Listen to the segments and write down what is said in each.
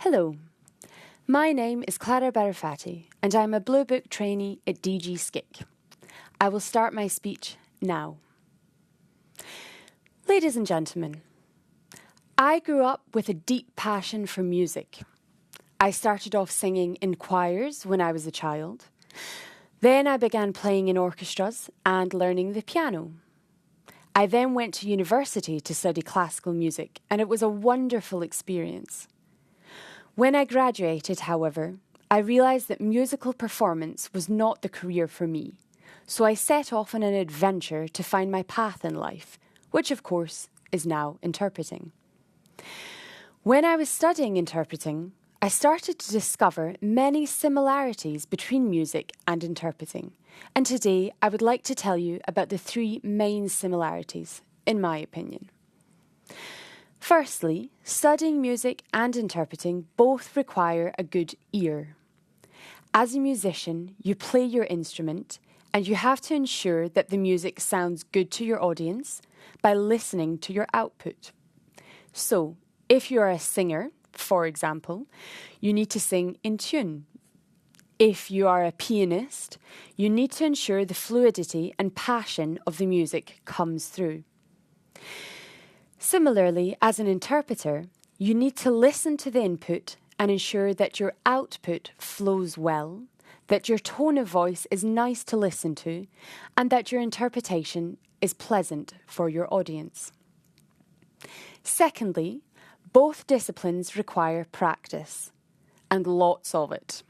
Hello, my name is Clara Barafati and I'm a Blue Book trainee at DG SCIC. I will start my speech now. Ladies and gentlemen, I grew up with a deep passion for music. I started off singing in choirs when I was a child. Then I began playing in orchestras and learning the piano. I then went to university to study classical music, and it was a wonderful experience. When I graduated, however, I realised that musical performance was not the career for me, so I set off on an adventure to find my path in life, which of course is now interpreting. When I was studying interpreting, I started to discover many similarities between music and interpreting, and today I would like to tell you about the three main similarities, in my opinion. Firstly, studying music and interpreting both require a good ear. As a musician, you play your instrument and you have to ensure that the music sounds good to your audience by listening to your output. So, if you are a singer, for example, you need to sing in tune. If you are a pianist, you need to ensure the fluidity and passion of the music comes through. Similarly, as an interpreter, you need to listen to the input and ensure that your output flows well, that your tone of voice is nice to listen to, and that your interpretation is pleasant for your audience. Secondly, both disciplines require practice, and lots of it.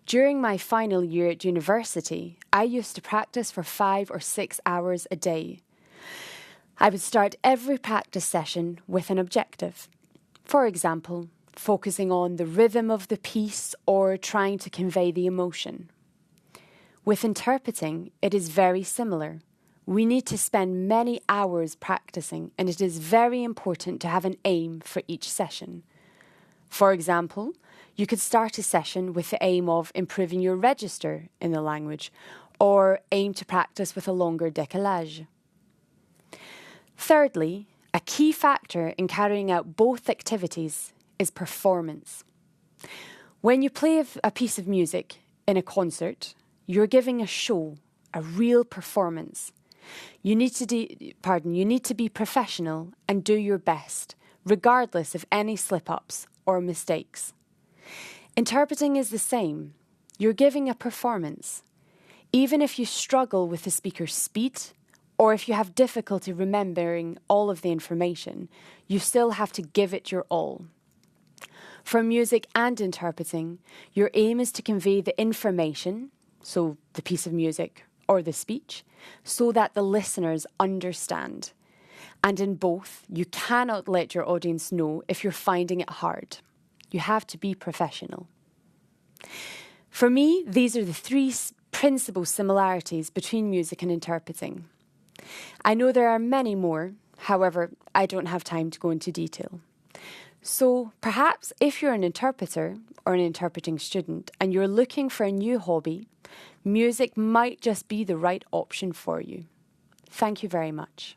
During my final year at university, I used to practice for 5 or 6 hours a day. I would start every practice session with an objective. For example, focusing on the rhythm of the piece or trying to convey the emotion. With interpreting, it is very similar. We need to spend many hours practicing, and it is very important to have an aim for each session. For example, you could start a session with the aim of improving your register in the language, or aim to practice with a longer décalage. Thirdly, a key factor in carrying out both activities is performance. When you play a piece of music in a concert, you're giving a show, a real performance. You need to be professional and do your best, regardless of any slip-ups or mistakes. Interpreting is the same. You're giving a performance. Even if you struggle with the speaker's speed, or if you have difficulty remembering all of the information, you still have to give it your all. For music and interpreting, your aim is to convey the information, so the piece of music or the speech, so that the listeners understand. And in both, you cannot let your audience know if you're finding it hard. You have to be professional. For me, these are the three principal similarities between music and interpreting. I know there are many more, however, I don't have time to go into detail. So perhaps if you're an interpreter or an interpreting student and you're looking for a new hobby, music might just be the right option for you. Thank you very much.